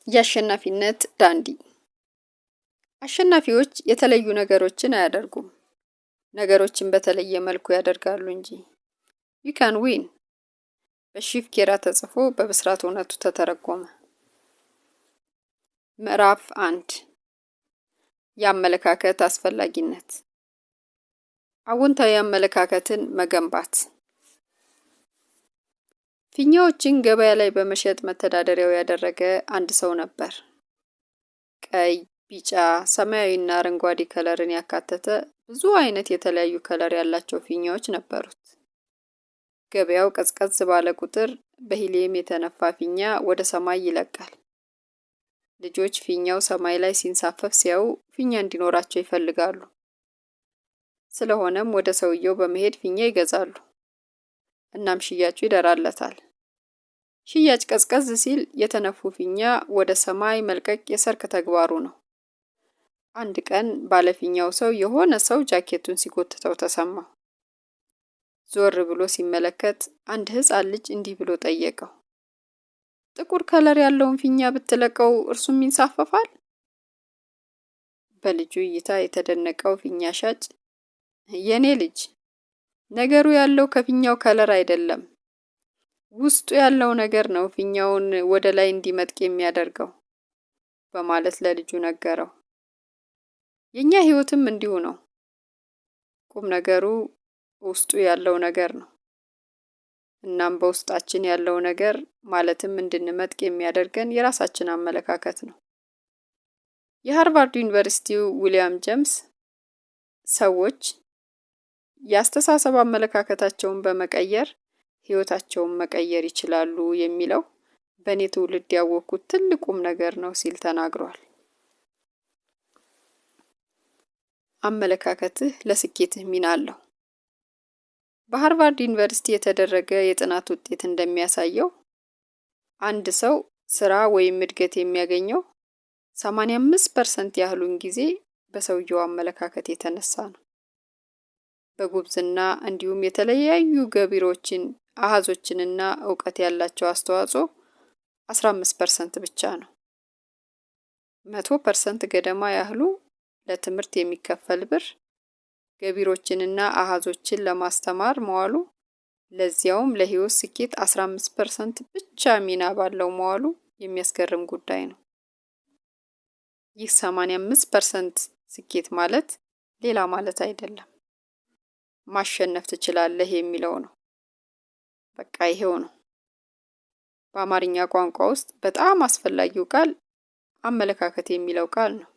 የአሸናፊነት ዳንዲ አሸናፊዎች የተለዩ ነገሮችን አያደርጉም፣ ነገሮችን በተለየ መልኩ ያደርጋሉ እንጂ። you can win በሺፍ ኬራ ተጽፎ በብስራት እውነቱ ተተረጎመ። ምዕራፍ 1 የአመለካከት አስፈላጊነት። አዎንታዊ አመለካከትን መገንባት። ፊኛዎችን ገበያ ላይ በመሸጥ መተዳደሪያው ያደረገ አንድ ሰው ነበር። ቀይ፣ ቢጫ፣ ሰማያዊና አረንጓዴ ከለርን ያካተተ ብዙ አይነት የተለያዩ ከለር ያላቸው ፊኛዎች ነበሩት። ገበያው ቀዝቀዝ ባለ ቁጥር በሂሊየም የተነፋ ፊኛ ወደ ሰማይ ይለቃል። ልጆች ፊኛው ሰማይ ላይ ሲንሳፈፍ ሲያዩ ፊኛ እንዲኖራቸው ይፈልጋሉ። ስለሆነም ወደ ሰውየው በመሄድ ፊኛ ይገዛሉ። እናም ሽያጩ ይደራለታል። ሽያጭ ቀዝቀዝ ሲል የተነፉ ፊኛ ወደ ሰማይ መልቀቅ የሰርክ ተግባሩ ነው። አንድ ቀን ባለፊኛው ሰው የሆነ ሰው ጃኬቱን ሲጎትተው ተሰማው። ዞር ብሎ ሲመለከት አንድ ሕፃን ልጅ እንዲህ ብሎ ጠየቀው፣ ጥቁር ከለር ያለውን ፊኛ ብትለቀው እርሱም ይንሳፈፋል? በልጁ እይታ የተደነቀው ፊኛ ሻጭ፣ የኔ ልጅ ነገሩ ያለው ከፊኛው ከለር አይደለም፣ ውስጡ ያለው ነገር ነው ፊኛውን ወደ ላይ እንዲመጥቅ የሚያደርገው በማለት ለልጁ ነገረው። የኛ ህይወትም እንዲሁ ነው። ቁም ነገሩ ውስጡ ያለው ነገር ነው። እናም በውስጣችን ያለው ነገር ማለትም እንድንመጥቅ የሚያደርገን የራሳችን አመለካከት ነው። የሃርቫርድ ዩኒቨርሲቲው ዊሊያም ጄምስ ሰዎች የአስተሳሰብ አመለካከታቸውን በመቀየር ህይወታቸውን መቀየር ይችላሉ የሚለው በኔ ትውልድ ያወቅኩት ትልቁም ነገር ነው ሲል ተናግሯል። አመለካከትህ ለስኬትህ ሚና አለው። በሃርቫርድ ዩኒቨርሲቲ የተደረገ የጥናት ውጤት እንደሚያሳየው አንድ ሰው ስራ ወይም እድገት የሚያገኘው 85% ያህሉን ጊዜ በሰውየው አመለካከት የተነሳ ነው። በጉብዝና እንዲሁም የተለያዩ ገቢሮችን አሃዞችንና ዕውቀት ያላቸው አስተዋጽኦ 15% ብቻ ነው። 100% ገደማ ያህሉ ለትምህርት የሚከፈል ብር ገቢሮችንና አሃዞችን ለማስተማር መዋሉ፣ ለዚያውም ለህይወት ስኬት 15% ብቻ ሚና ባለው መዋሉ የሚያስገርም ጉዳይ ነው። ይህ 85% ስኬት ማለት ሌላ ማለት አይደለም፣ ማሸነፍ ትችላለህ የሚለው ነው። በቃ ይሄው ነው። በአማርኛ ቋንቋ ውስጥ በጣም አስፈላጊው ቃል አመለካከት የሚለው ቃል ነው።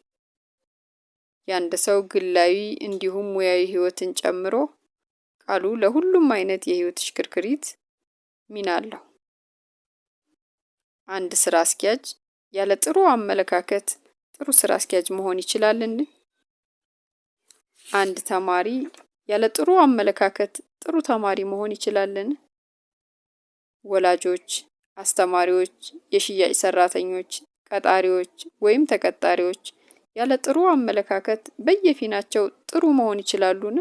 የአንድ ሰው ግላዊ እንዲሁም ሙያዊ ህይወትን ጨምሮ ቃሉ ለሁሉም አይነት የህይወት ሽክርክሪት ሚና አለው። አንድ ስራ አስኪያጅ ያለ ጥሩ አመለካከት ጥሩ ስራ አስኪያጅ መሆን ይችላልን? አንድ ተማሪ ያለ ጥሩ አመለካከት ጥሩ ተማሪ መሆን ይችላልን? ወላጆች፣ አስተማሪዎች፣ የሽያጭ ሰራተኞች፣ ቀጣሪዎች ወይም ተቀጣሪዎች ያለ ጥሩ አመለካከት በየፊናቸው ጥሩ መሆን ይችላሉን?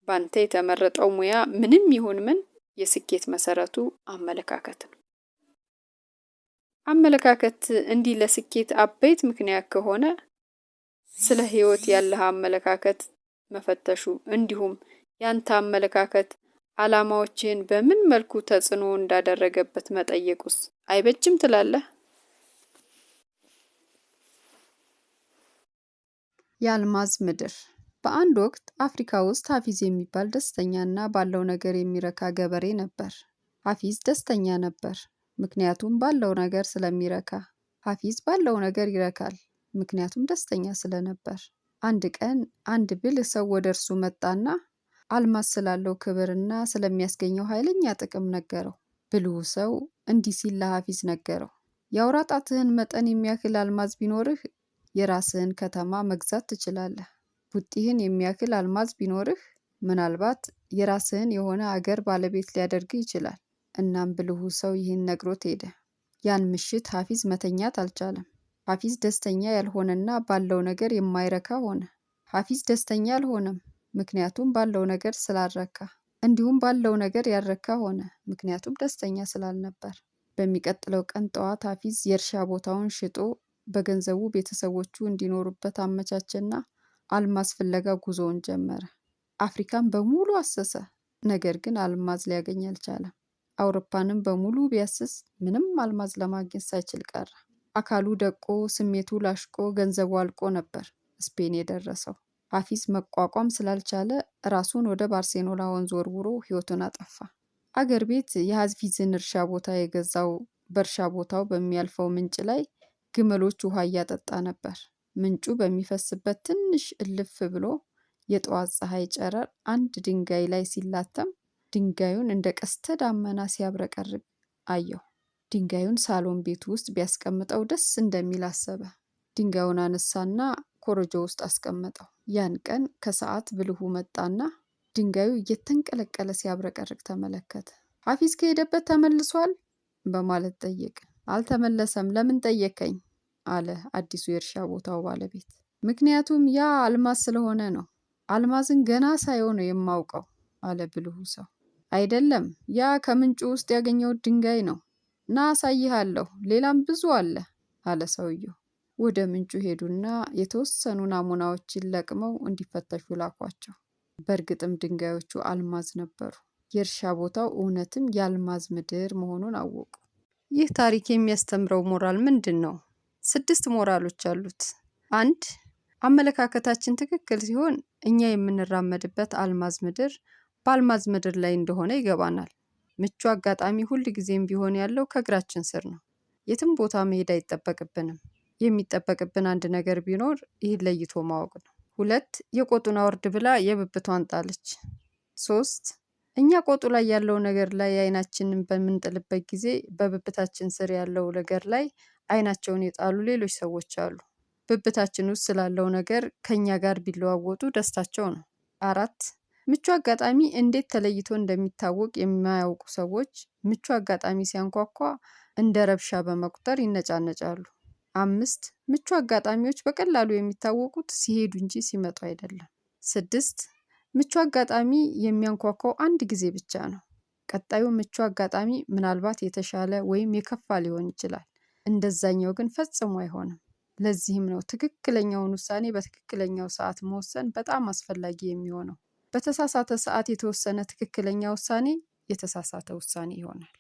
ባንተ የተመረጠው ሙያ ምንም ይሁን ምን የስኬት መሰረቱ አመለካከት ነው። አመለካከት እንዲህ ለስኬት አበይት ምክንያት ከሆነ ስለ ህይወት ያለህ አመለካከት መፈተሹ እንዲሁም ያንተ አመለካከት ዓላማዎችን በምን መልኩ ተጽዕኖ እንዳደረገበት መጠየቁስ አይበጅም ትላለህ? የአልማዝ ምድር። በአንድ ወቅት አፍሪካ ውስጥ ሀፊዝ የሚባል ደስተኛና ባለው ነገር የሚረካ ገበሬ ነበር። ሀፊዝ ደስተኛ ነበር፣ ምክንያቱም ባለው ነገር ስለሚረካ። ሀፊዝ ባለው ነገር ይረካል፣ ምክንያቱም ደስተኛ ስለነበር። አንድ ቀን አንድ ብልህ ሰው ወደ እርሱ መጣና አልማዝ ስላለው ክብርና ስለሚያስገኘው ኃይለኛ ጥቅም ነገረው። ብልሁ ሰው እንዲህ ሲል ለሀፊዝ ነገረው፣ የአውራ ጣትህን መጠን የሚያክል አልማዝ ቢኖርህ የራስህን ከተማ መግዛት ትችላለህ። ቡጢህን የሚያክል አልማዝ ቢኖርህ ምናልባት የራስህን የሆነ አገር ባለቤት ሊያደርግህ ይችላል። እናም ብልሁ ሰው ይህን ነግሮት ሄደ። ያን ምሽት ሀፊዝ መተኛት አልቻለም። ሀፊዝ ደስተኛ ያልሆነና ባለው ነገር የማይረካ ሆነ። ሀፊዝ ደስተኛ አልሆነም፣ ምክንያቱም ባለው ነገር ስላልረካ። እንዲሁም ባለው ነገር ያልረካ ሆነ፣ ምክንያቱም ደስተኛ ስላልነበር። በሚቀጥለው ቀን ጠዋት ሐፊዝ የእርሻ ቦታውን ሽጦ በገንዘቡ ቤተሰቦቹ እንዲኖሩበት አመቻቸና አልማዝ ፍለጋ ጉዞውን ጀመረ። አፍሪካን በሙሉ አሰሰ፣ ነገር ግን አልማዝ ሊያገኝ አልቻለም። አውሮፓንም በሙሉ ቢያስስ ምንም አልማዝ ለማግኘት ሳይችል ቀረ። አካሉ ደቆ፣ ስሜቱ ላሽቆ፣ ገንዘቡ አልቆ ነበር ስፔን የደረሰው። ሐፊዝ መቋቋም ስላልቻለ ራሱን ወደ ባርሴሎና ወንዝ ወርውሮ ሕይወቱን አጠፋ። አገር ቤት የሐፊዝን እርሻ ቦታ የገዛው በእርሻ ቦታው በሚያልፈው ምንጭ ላይ ግመሎች ውሃ እያጠጣ ነበር። ምንጩ በሚፈስበት ትንሽ እልፍ ብሎ የጠዋት ፀሐይ ጨረር አንድ ድንጋይ ላይ ሲላተም ድንጋዩን እንደ ቀስተ ደመና ሲያብረቀርቅ አየሁ። ድንጋዩን ሳሎን ቤቱ ውስጥ ቢያስቀምጠው ደስ እንደሚል አሰበ። ድንጋዩን አነሳና ኮረጆ ውስጥ አስቀመጠው። ያን ቀን ከሰዓት ብልሁ መጣና ድንጋዩ እየተንቀለቀለ ሲያብረቀርቅ ተመለከተ። ሐፊዝ ከሄደበት ተመልሷል በማለት ጠየቀ። አልተመለሰም። ለምን ጠየቀኝ? አለ አዲሱ የእርሻ ቦታው ባለቤት። ምክንያቱም ያ አልማዝ ስለሆነ ነው። አልማዝን ገና ሳየው ነው የማውቀው አለ ብልሁ ሰው። አይደለም፣ ያ ከምንጩ ውስጥ ያገኘው ድንጋይ ነው። ና አሳይሃለሁ፣ ሌላም ብዙ አለ አለ ሰውየው። ወደ ምንጩ ሄዱና የተወሰኑ ናሙናዎችን ለቅመው እንዲፈተሹ ላኳቸው። በእርግጥም ድንጋዮቹ አልማዝ ነበሩ። የእርሻ ቦታው እውነትም የአልማዝ ምድር መሆኑን አወቁ። ይህ ታሪክ የሚያስተምረው ሞራል ምንድን ነው? 6 ሞራሎች አሉት። 1. አመለካከታችን ትክክል ሲሆን እኛ የምንራመድበት አልማዝ ምድር በአልማዝ ምድር ላይ እንደሆነ ይገባናል። ምቹ አጋጣሚ ሁል ጊዜም ቢሆን ያለው ከእግራችን ስር ነው። የትም ቦታ መሄድ አይጠበቅብንም። የሚጠበቅብን አንድ ነገር ቢኖር ይህን ለይቶ ማወቅ ነው። 2. የቆጡን አውርድ ብላ የብብቷን ጣለች። 3. እኛ ቆጡ ላይ ያለው ነገር ላይ አይናችንን በምንጥልበት ጊዜ በብብታችን ስር ያለው ነገር ላይ አይናቸውን የጣሉ ሌሎች ሰዎች አሉ። ብብታችን ውስጥ ስላለው ነገር ከኛ ጋር ቢለዋወጡ ደስታቸው ነው። 4. ምቹ አጋጣሚ እንዴት ተለይቶ እንደሚታወቅ የማያውቁ ሰዎች ምቹ አጋጣሚ ሲያንኳኳ እንደ ረብሻ በመቁጠር ይነጫነጫሉ። 5. ምቹ አጋጣሚዎች በቀላሉ የሚታወቁት ሲሄዱ እንጂ ሲመጡ አይደለም። 6. ምቹ አጋጣሚ የሚያንኳኳው አንድ ጊዜ ብቻ ነው። ቀጣዩ ምቹ አጋጣሚ ምናልባት የተሻለ ወይም የከፋ ሊሆን ይችላል። እንደዛኛው ግን ፈጽሞ አይሆንም። ለዚህም ነው ትክክለኛውን ውሳኔ በትክክለኛው ሰዓት መወሰን በጣም አስፈላጊ የሚሆነው። በተሳሳተ ሰዓት የተወሰነ ትክክለኛ ውሳኔ የተሳሳተ ውሳኔ ይሆናል።